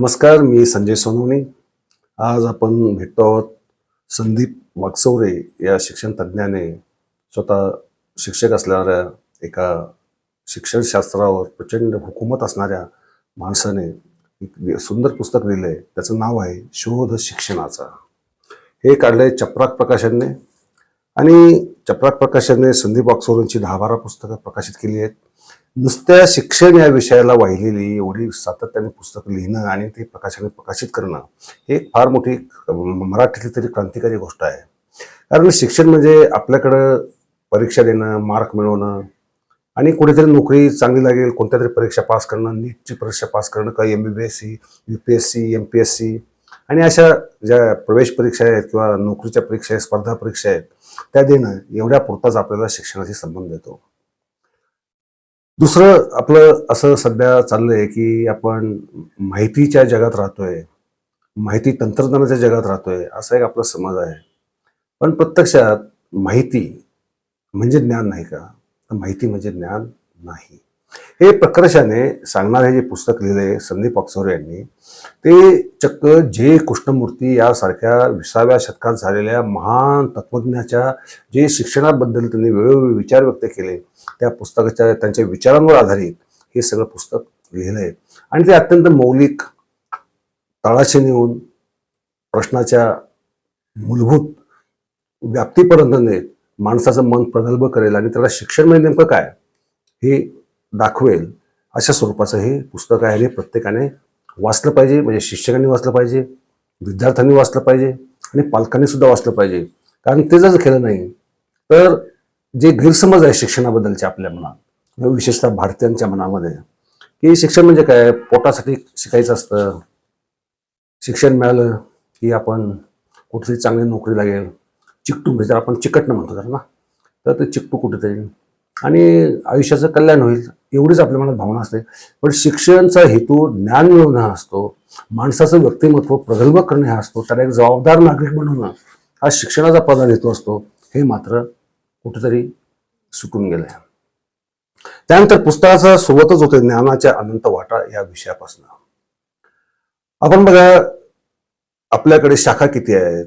नमस्कार, मी संजय सोनवणे. आज आपण भेटतो आहोत संदीप वाकचौरे या शिक्षण तज्ज्ञाने, स्वतः शिक्षक असणाऱ्या, एका शिक्षणशास्त्रावर प्रचंड हुकूमत असणाऱ्या माणसाने एक सुंदर पुस्तक लिहिलंय. त्याचं नाव आहे शोध शिक्षणाचा. हे काढलंय चपराक प्रकाशनने आणि चपराक प्रकाशनने संदीप वाकचौरेंची 10-12 पुस्तकं प्रकाशित केली आहेत. नुसत्या शिक्षण या विषयाला वाहिलेली एवढी सातत्याने पुस्तकं लिहिणं आणि ते प्रकाशित करणं हे एक फार मोठी मराठीतली तरी क्रांतिकारी गोष्ट आहे. कारण शिक्षण म्हणजे आपल्याकडं परीक्षा देणं, मार्क मिळवणं आणि कुठेतरी नोकरी चांगली लागेल, कोणत्या तरी परीक्षा पास करणं, नीटची परीक्षा पास करणं, काही MBBS, UPSC, MPSC आणि अशा ज्या प्रवेश परीक्षा आहेत किंवा नोकरीच्या परीक्षा आहेत, स्पर्धा परीक्षा आहेत, त्या देणं एवढ्या पुरताच आपल्याला शिक्षणाशी संबंध येतो. दुसरं आपलं असं सध्या चाललंय की आपण माहितीच्या जगात राहतोय, माहिती तंत्रज्ञानाच्या जगात राहतोय, असा एक आपला समज आहे. पण प्रत्यक्षात माहिती म्हणजे ज्ञान नाही का? तर माहिती म्हणजे ज्ञान नाही. हे प्रकर्षाने सांगणारे जे पुस्तक लिहिले संदीप वाकचौरे यांनी, ते चक्क जे कृष्णमूर्ती यासारख्या 20व्या शतकात झालेल्या महान तत्वज्ञाच्या जे शिक्षणाबद्दल त्यांनी वेळोवेळी विचार व्यक्त केले, त्या पुस्तकाच्या त्यांच्या विचारांवर आधारित हे सगळं पुस्तक लिहिलंय. आणि ते अत्यंत मौलिक, तळाशी नेऊन प्रश्नाच्या मूलभूत व्याप्तीपर्यंत नेत माणसाचं मन प्रगल्भ करेल आणि त्याला शिक्षण म्हणजे नेमकं काय हे दाखवेल, अशा स्वरूपाचं हे पुस्तक आहे. आणि प्रत्येकाने वाचलं पाहिजे, म्हणजे शिक्षकांनी वाचलं पाहिजे, विद्यार्थ्यांनी वाचलं पाहिजे आणि पालकांनी सुद्धा वाचलं पाहिजे. कारण ते जर केलं नाही तर जे गैरसमज आहे शिक्षणाबद्दलचे आपल्या मनात, विशेषतः भारतीयांच्या मनामध्ये, की शिक्षण म्हणजे काय, पोटासाठी शिकायचं असतं, शिक्षण मिळालं की आपण कुठेतरी चांगली नोकरी लागेल, चिकटू म्हणजे आपण चिकटणं म्हणतो तर ना, तर ते चिकटू कुठेतरी आणि आयुष्याचं कल्याण होईल, एवढीच आपल्या मनात भावना असते. पण शिक्षणाचा हेतू ज्ञान मिळवणं हा असतो, माणसाचं व्यक्तिमत्व प्रगल्भ करणे हा असतो, त्याला एक जबाबदार नागरिक बनवणं हा शिक्षणाचा प्रधान हेतू असतो. हे मात्र कुठेतरी सुटून गेलंय. त्यानंतर पुस्तकाचा सुरुवातच होते ज्ञानाच्या अनंत वाटा या विषयापासून. आपण बघा, आपल्याकडे शाखा किती आहेत.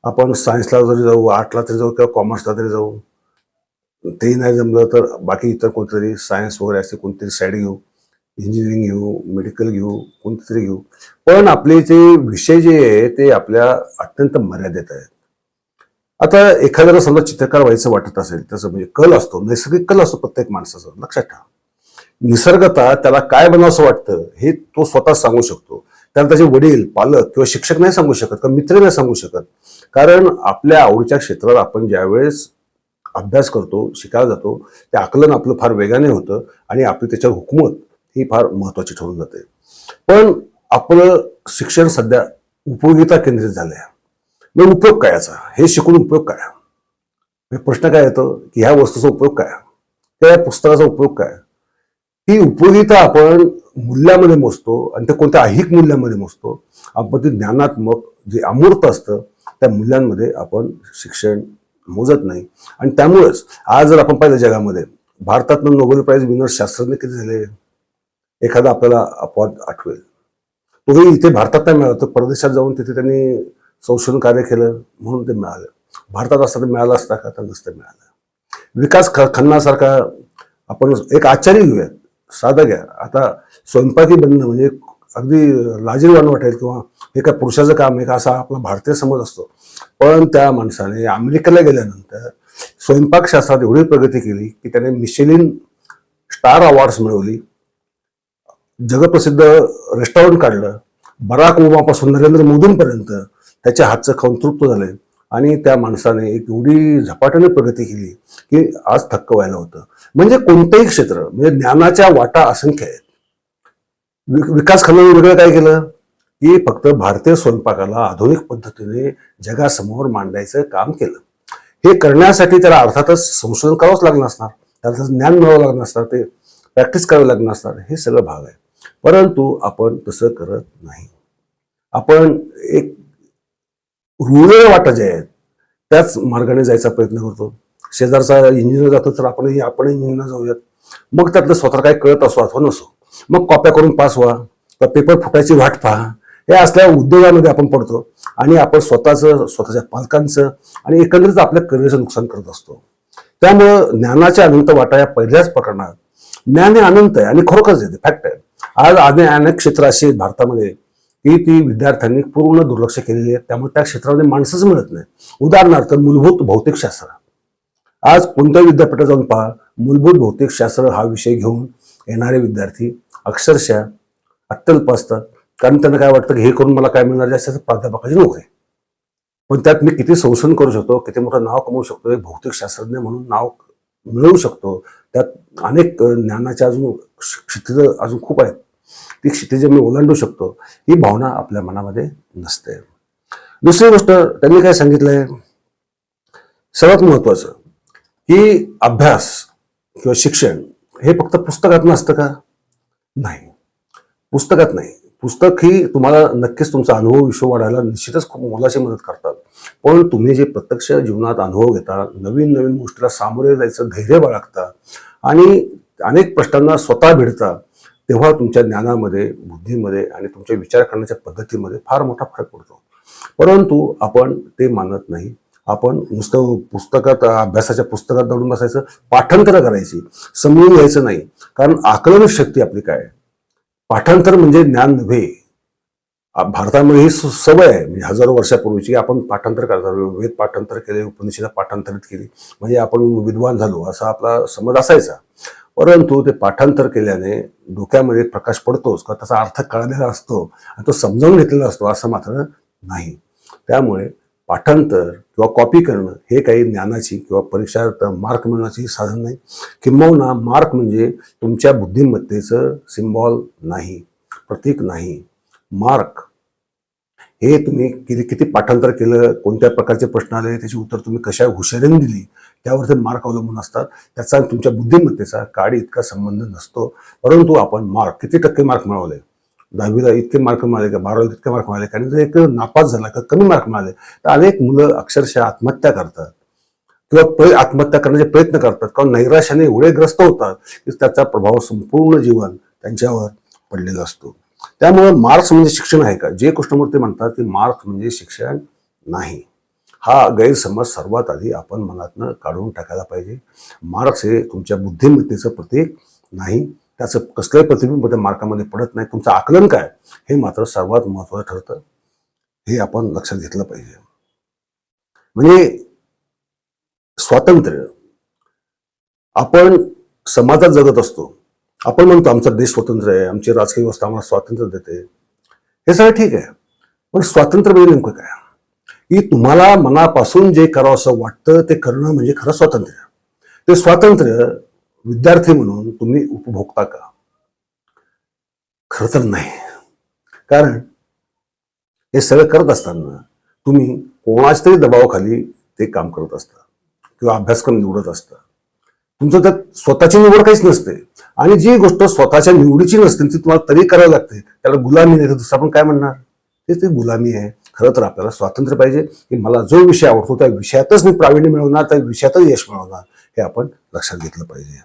आपण सायन्सला जरी जाऊ, आर्टला तरी जाऊ किंवा कॉमर्सला तरी जाऊ, तेही नाही जमलं तर बाकी इतर कोणतरी सायन्स वगैरे असे कोणतरी साईड घेऊ, इंजिनिअरिंग घेऊ, मेडिकल घेऊ, कोणतरी घेऊ. पण आपले जे विषय जे आहे ते आपल्या अत्यंत मर्यादित आहेत. आता एखाद्याला समजा चित्रकार व्हायचं वाटत असेल, त्याचं म्हणजे कल असतो, नैसर्गिक कल असतो प्रत्येक माणसाचा. लक्षात ठेवा, निसर्गतः त्याला काय बनावंसं वाटतं हे तो स्वतः सांगू शकतो. त्याला त्याचे वडील, पालक किंवा शिक्षक नाही सांगू शकत किंवा मित्र नाही सांगू शकत. कारण आपल्या आवडीच्या क्षेत्रात आपण ज्यावेळेस अभ्यास करतो, शिकायला जातो, ते आकलन आपलं फार वेगाने होतं आणि आपली त्याच्यावर हुकूमत ही फार महत्वाची ठरून जाते. पण आपलं शिक्षण सध्या उपयोगिता केंद्रित झालंय. मग उपयोग काय याचा, हे शिकून उपयोग काय? प्रश्न काय येतो की ह्या वस्तूचा उपयोग काय, त्या पुस्तकाचा उपयोग काय? ही उपयोगिता आपण मूल्यामध्ये मोजतो आणि ते कोणत्या ऐहिक मूल्यामध्ये मोजतो. आपण ते ज्ञानात्मक जे अमूर्त असतं त्या मूल्यांमध्ये आपण शिक्षण मोजत नाही. आणि त्यामुळेच आज जर आपण पाहिलं जगामध्ये, भारतातनं नोबेल प्राइज विनर शास्त्रज्ञ किती झाले? एखादा आपल्याला अपवाद आठवेल, तोही इथे भारतात नाही मिळाला, तर परदेशात जाऊन तिथे त्यांनी संशोधन कार्य केलं म्हणून ते मिळालं. भारतात असतं तर मिळालं असता का? तर नसतं मिळालं. विकास खन्नासारखा आपण एक आचार्य घेऊयात, साधा घ्या. आता स्वयंपाकी बनणं म्हणजे अगदी लाजीरवाणं वाटेल किंवा हे काय पुरुषाचं काम आहे का, असा आपला भारतीय समज असतो. पण त्या माणसाने अमेरिकेला गेल्यानंतर स्वयंपाक शास्त्रात एवढी प्रगती केली की त्याने मिशेलिन स्टार अवॉर्ड्स मिळवली, जगप्रसिद्ध रेस्टॉरंट काढलं, बराक ओबामापासून नरेंद्र मोदींपर्यंत त्याच्या हातचं खाऊन तृप्त झाले. आणि त्या माणसाने एक एवढी झपाट्याने प्रगती केली की आज थक्क व्हायला होतं. म्हणजे कोणतंही क्षेत्र, म्हणजे ज्ञानाच्या वाटा असंख्य आहेत. विकास खन्नाने वेगळं काय केलं की फक्त भारतीय स्वयंपाकाला आधुनिक पद्धतीने जगासमोर मांडायचं काम केलं. हे करण्यासाठी त्याला अर्थातच संशोधन करावंच लागणार असणार, त्याला ज्ञान मिळावं लागणार असणार, ते प्रॅक्टिस करावी लागणार असणार, हे सगळं भाग आहे. परंतु आपण तसं करत नाही. आपण एक रुळलेल्या वाटा ज्या आहेत त्याच मार्गाने जायचा प्रयत्न करतो. शेजारचा इंजिनियर जातो तर आपण इंजिनियर जाऊयात. मग त्यातलं स्वतः काय कळत असो अथवा नसो, मग कॉप्या करून पास व्हा, किंवा पेपर फुटायची वाट पहा, हे असल्या उद्योगामध्ये आपण पडतो आणि आपण स्वतःच्या पालकांचं आणि एकंदरीत आपल्या करिअरचं नुकसान करत असतो. त्यामुळं ज्ञानाच्या अनंत वाटा या पहिल्याच प्रकरणात ज्ञान हे अनंत आहे आणि खरोखरच येते, फॅक्ट आहे. आज अनेक क्षेत्र अशी आहेत भारतामध्ये की ती विद्यार्थ्यांनी पूर्ण दुर्लक्ष केलेली आहे, त्यामुळे त्या क्षेत्रामध्ये माणसंच मिळत नाही. उदाहरणार्थ मूलभूत भौतिकशास्त्र. आज कोणत्याही विद्यापीठात जाऊन पहा, मूलभूत भौतिकशास्त्र हा विषय घेऊन येणारे विद्यार्थी अक्षरशः अत्यल्प असतात. कारण त्यांना काय वाटतं की हे करून मला काय मिळणार, जास्त प्राध्यापकाची नोकरी. पण त्यात मी किती संशोधन करू शकतो, किती मोठं नाव कमवू शकतो, एक भौतिक शास्त्रज्ञ म्हणून नाव मिळवू शकतो. त्यात अनेक ज्ञानाच्या अजून क्षितिज अजून खूप आहेत, ती क्षितिजे मी ओलांडू शकतो, ही भावना आपल्या मनामध्ये नसते. दुसरी गोष्ट त्यांनी काय सांगितलंय, सर्वात महत्वाचं की अभ्यास किंवा शिक्षण हे फक्त पुस्तकात नसतं का? नाही, पुस्तकात नाही. पुस्तक ही तुम्हाला नक्कीच तुमचा अनुभव विश्व वाढायला निश्चितच खूप मोलाची मदत करतात. पण तुम्ही जे प्रत्यक्ष जीवनात अनुभव घेता, नवीन नवीन गोष्टीला सामोरे जायचं धैर्य बाळगता आणि अनेक प्रश्नांना स्वतः भिडता, तेव्हा तुमच्या ज्ञानामध्ये, बुद्धीमध्ये आणि तुमच्या विचार करण्याच्या पद्धतीमध्ये फार मोठा फरक पडतो. परंतु आपण ते मानत नाही. आपण नुसतं पुस्तकात, अभ्यासाच्या पुस्तकात दडून बसायचं, पाठांतर करायची, समजून घ्यायचं नाही. कारण आकलन शक्ती आपली काय, पाठांतर म्हणजे ज्ञान नव्हे. भारतामध्ये ही सवय आहे, म्हणजे हजारो वर्षापूर्वीची, आपण पाठांतर करतो. वेद पाठांतर केले, उपनिषद पाठांतरित केली म्हणजे आपण विद्वान झालो असा आपला समज असायचा. परंतु ते पाठांतर केल्याने डोक्यामध्ये प्रकाश पडतोच का, त्याचा अर्थ कळलेला असतो आणि तो समजावून घेतलेला असतो असं मात्र नाही. त्यामुळे पाठांतर किंवा कॉपी करणं हे काही ज्ञानाची किंवा परीक्षात मार्क मिळवण्याची साधन नाही. किंबहुना मार्क म्हणजे तुमच्या बुद्धिमत्तेचं सिम्बॉल नाही, प्रतीक नाही. मार्क हे तुम्ही किती पाठांतर केलं, कोणत्या प्रकारचे प्रश्न आले, त्याची उत्तर तुम्ही कशा हुशारीने दिली, त्यावर ते मार्क अवलंबून असतात. त्याचा तुमच्या बुद्धिमत्तेचा काडी इतका संबंध नसतो. परंतु आपण मार्क, किती टक्के मार्क मिळवले, 10वीला इतके मार्क मिळाले का, 12वीला इतके मार्क मिळाले का, आणि जर एक नापास झाला का, कमी मार्क मिळाले, तर अनेक मुलं अक्षरशः आत्महत्या करतात किंवा आत्महत्या करण्याचे प्रयत्न करतात. कारण नैराश्याने एवढे ग्रस्त होतात की त्याचा प्रभाव संपूर्ण जीवन त्यांच्यावर पडलेला असतो. त्यामुळे मार्क्स म्हणजे शिक्षण आहे का, जे कृष्णमूर्ती म्हणतात की मार्क्स म्हणजे शिक्षण नाही, हा गैरसमज सर्वात आधी आपण मनातनं काढून टाकायला पाहिजे. मार्क्स हे तुमच्या बुद्धिमत्तेचं प्रतीक नाही, त्याचं कसल्याही प्रतिबिंब त्या मार्कामध्ये पडत नाही. तुमचं आकलन काय हे मात्र सर्वात महत्त्वाचं ठरतं, हे आपण लक्षात घेतलं पाहिजे. म्हणजे स्वातंत्र्य, आपण समाजात जगत असतो, आपण म्हणतो आमचा देश स्वतंत्र आहे, आमची राजकीय व्यवस्था आम्हाला स्वातंत्र्य देते, हे सगळं ठीक आहे. पण स्वातंत्र्य म्हणजे नेमकं काय, की तुम्हाला मनापासून जे करावं असं वाटतं ते करणं म्हणजे खरं स्वातंत्र्य. ते स्वातंत्र्य विद्यार्थी म्हणून तुम्ही उपभोगता का? खरं तर नाही. कारण हे सगळं करत असताना तुम्ही कोणाच तरी दबावाखाली ते काम करत असता किंवा अभ्यासक्रम निवडत असता. तुमचं त्यात स्वतःची निवड काहीच नसते आणि जी गोष्ट स्वतःच्या निवडीची नसते ती तुम्हाला तरी करावी लागते, त्याला गुलामी नाही, तर दुसरं आपण काय म्हणणार, ती गुलामी आहे. खरं तर आपल्याला स्वातंत्र्य पाहिजे की मला जो विषय आवडतो त्या विषयातच मी प्रावीण्य मिळवणार, त्या विषयातच यश मिळवणार, हे आपण लक्षात घेतलं पाहिजे.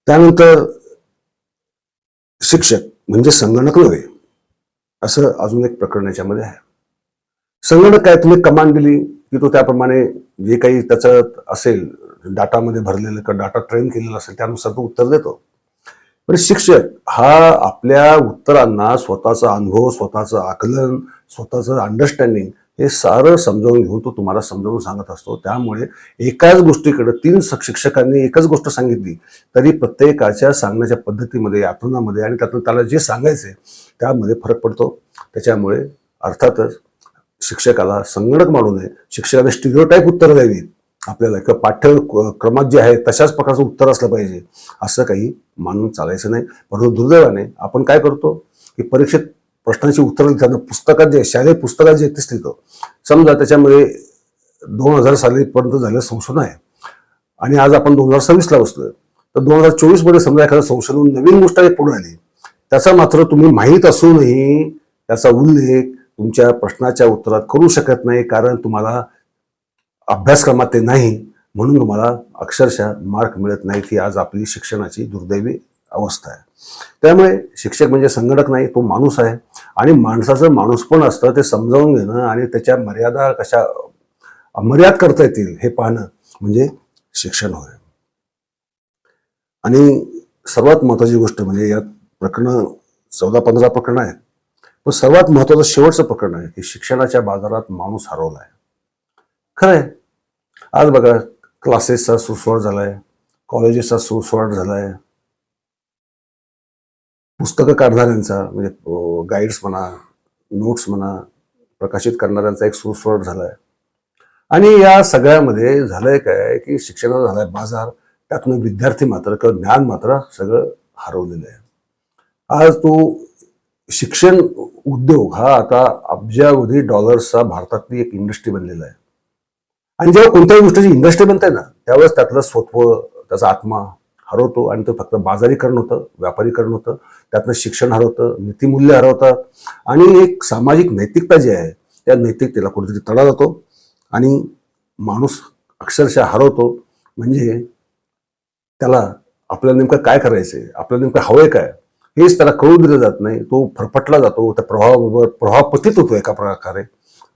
त्यानंतर शिक्षक म्हणजे संगणक नव्हे, असं अजून एक प्रकरण याच्यामध्ये आहे. संगणक काय, तुम्ही कमांड दिली की तो त्याप्रमाणे जे काही त्याचं असेल डाटामध्ये भरलेलं किंवा डाटा ट्रेन केलेला असेल त्यानुसार तो उत्तर देतो. पण शिक्षक हा आपल्या उत्तरांना स्वतःचा अनुभव, स्वतःचं आकलन, स्वतःचं अंडरस्टँडिंग हे सारं समजावून घेऊन तो तुम्हाला समजावून सांगत असतो. त्यामुळे एकाच गोष्टीकडे 3 शिक्षकांनी एकच गोष्ट सांगितली तरी प्रत्येकाच्या सांगण्याच्या पद्धतीमध्ये, आकलनामध्ये आणि त्यातून त्याला जे सांगायचे त्यामध्ये फरक पडतो. त्याच्यामुळे अर्थातच शिक्षकाला संगणक मानू नये, शिक्षकाने स्टिरियोटाईप उत्तर द्यावी आपल्याला किंवा पाठ्यक्रमात जे आहे तशाच प्रकारचं उत्तर असलं पाहिजे असं काही मानून चालायचं नाही. परंतु दुर्दैवाने आपण काय करतो की परीक्षेत प्रश्नांची उत्तरं लिहिताना पुस्तकात जे शालेय पुस्तकात जे तेच लिहितो. समजा त्याच्यामध्ये 2000 सालीपर्यंत झालेलं संशोधन आहे आणि आज आपण 2026ला बसलोय, तर 2024 मध्ये समजा एखादं संशोधन नवीन गोष्ट पुढे आली, त्याचा मात्र तुम्ही माहीत असूनही त्याचा उल्लेख तुमच्या प्रश्नाच्या उत्तरात करू शकत नाही, कारण तुम्हाला अभ्यासक्रमात ते नाही, म्हणून तुम्हाला अक्षरशः मार्क मिळत नाही. ही आज आपली शिक्षणाची दुर्दैवी अवस्था आहे. त्यामुळे शिक्षक म्हणजे संगणक नाही, तो माणूस आहे. आणि माणसाचं माणूस पण असतं ते समजावून घेणं आणि त्याच्या मर्यादा कशा अमर्याद करता येतील हे पाहणं म्हणजे शिक्षण होय. आणि सर्वात महत्वाची गोष्ट म्हणजे यात प्रकरणं 14-15 प्रकरणं आहेत. पण सर्वात महत्वाचं शेवटचं प्रकरण आहे की शिक्षणाच्या बाजारात माणूस हरवला आहे. खरं आहे. आज बघा क्लासेसचा सुसवाट झालाय, कॉलेजेसचा सुसवाट झालाय, पुस्तकं काढणाऱ्यांचा म्हणजे गाईड्स म्हणा, नोट्स म्हणा, प्रकाशित करणाऱ्यांचा एक सुसवाट झालाय. आणि या सगळ्यामध्ये झालंय काय की शिक्षणाचा झालाय बाजार, त्यातनं विद्यार्थी मात्र किंवा ज्ञान मात्र सगळं हरवलेलं आहे. आज तो शिक्षण उद्योग हा आता अब्जावधी डॉलर्सचा भारतातली एक इंडस्ट्री बनलेला आहे. आणि जेव्हा कोणत्याही गोष्टीची इंडस्ट्री बनते ना त्यावेळेस त्यातलं स्वत्व, त्याचा आत्मा हरवतो आणि तो फक्त बाजारीकरण होतं, व्यापारीकरण होतं, त्यातनं शिक्षण हरवतं, नीतिमूल्य हरवतात आणि एक सामाजिक नैतिकता जी आहे त्या नैतिकतेला कुठेतरी तडा जातो आणि माणूस अक्षरशः हरवतो. म्हणजे त्याला आपल्याला नेमकं काय करायचंय, आपल्याला नेमकं हवंय काय हेच त्याला कळू दिलं जात नाही. तो फरफटला जातो, त्या प्रभावाबरोबर प्रभावपतित होतो एका प्रकारे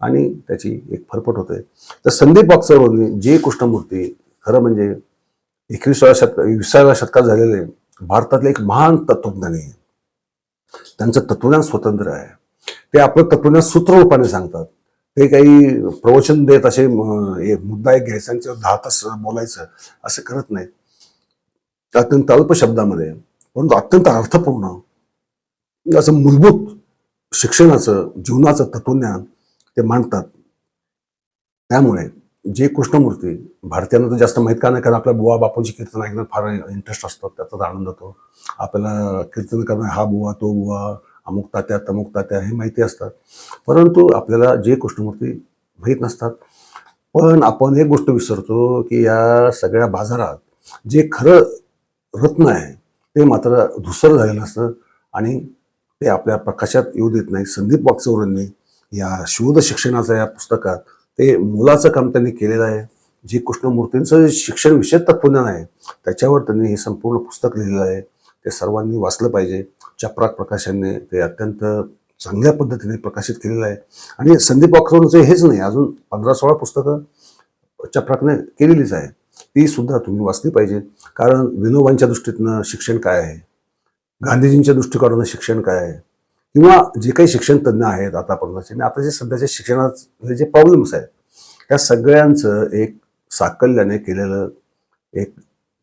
आणि त्याची एक फरफट होते. तर संदीप बागचौरनी जे कृष्णमूर्ती खरं म्हणजे 20व्या शतकात झालेले भारतातले एक महान तत्वज्ञानी आहे. त्यांचं तत्वज्ञान स्वतंत्र आहे. ते आपलं तत्वज्ञान सूत्ररूपाने सांगतात. ते काही प्रवचन देत असे मुद्दा एक घ्यायचा आणि 10 तास बोलायचं असं करत नाहीत. अत्यंत अल्प शब्दामध्ये परंतु अत्यंत अर्थपूर्ण असं मूलभूत शिक्षणाचं जीवनाचं तत्वज्ञान ते मांडतात. त्यामुळे जे कृष्णमूर्ती भारतीयांना तर जास्त माहीत का नाही, कारण आपल्या बुवा बापूंची कीर्तन ऐकण्यात फार इंटरेस्ट असतो, त्याचाच आनंद होतो. आपल्याला कीर्तन करणं हा बुवा तो बुवा अमुक तात्या तमुक तात्या हे माहिती असतात, परंतु आपल्याला जे कृष्णमूर्ती माहीत नसतात. पण आपण एक गोष्ट विसरतो की या सगळ्या बाजारात जे खरं रत्न आहे ते मात्र धुसर झालेलं असतं आणि ते आपल्या प्रकाशात येऊ देत नाही. संदीप वाकचौरांनी या शोध शिक्षणाच्या या पुस्तकात ते मोलाचं काम त्यांनी केलेलं आहे. जे कृष्णमूर्तींचं शिक्षण विषयक तत्वज्ञान आहे त्याच्यावर त्यांनी हे संपूर्ण पुस्तक लिहिलेलं आहे. ते सर्वांनी वाचलं पाहिजे. चपराक प्रकाशनने ते अत्यंत चांगल्या पद्धतीने प्रकाशित केलेलं आहे. आणि संदीप वाकचौरचं हेच नाही, अजून 15-16 पुस्तकं चपराकने केलेलीच आहे. ती सुद्धा तुम्ही वाचली पाहिजे. कारण विनोबांच्या दृष्टीतनं शिक्षण काय आहे, गांधीजींच्या दृष्टिकोनानं शिक्षण काय आहे, किंवा जे काही शिक्षण तज्ज्ञ आहेत आतापर्यंतचे आणि आता जे सध्याच्या शिक्षणाचे जे प्रॉब्लेम्स आहेत त्या सगळ्यांचं एक साकल्याने केलेलं, एक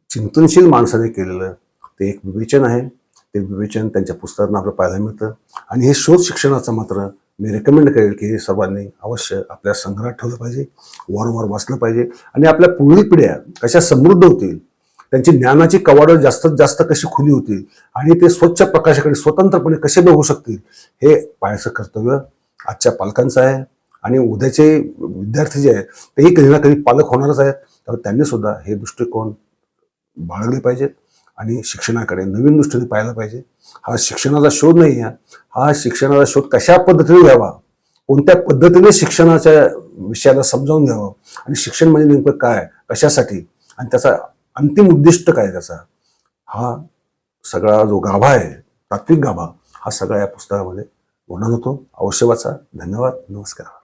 चिंतनशील माणसाने केलेलं ते एक विवेचन आहे. ते विवेचन त्यांच्या पुस्तकातून आपल्याला पाहायला मिळतं. आणि हे शोध शिक्षणाचं मात्र मी रेकमेंड करेल की हे सर्वांनी अवश्य आपल्या संग्रहात ठेवलं पाहिजे, वारंवार वाचलं पाहिजे. आणि आपल्या पुढील पिढ्या कशा समृद्ध होतील, त्यांची ज्ञानाची कवाडं जास्तीत जास्त कशी खुली होतील आणि ते स्वच्छ प्रकाशाकडे स्वतंत्रपणे कसे बघू शकतील हे पाहायचं कर्तव्य आजच्या पालकांचं आहे. आणि उद्याचे विद्यार्थी जे आहेत तेही कधी ना कधी पालक होणारच आहेत. तर त्यांनी सुद्धा हे दृष्टिकोन बाळगले पाहिजेत आणि शिक्षणाकडे नवीन दृष्टीने पाहायला पाहिजे. हा शिक्षणाचा शोध नाही आहे, हा शिक्षणाचा शोध कशा पद्धतीने घ्यावा, कोणत्या पद्धतीने शिक्षणाच्या विषयाला समजावून घ्यावं आणि शिक्षण म्हणजे नेमकं काय, कशासाठी आणि त्याचा अंतिम उद्दिष्ट काय त्याचा, हा सगळा जो गाभा आहे, तात्विक गाभा, हा सगळा या पुस्तकामध्ये वर्णन होतो. अवश्य वाचा. धन्यवाद. नमस्कार.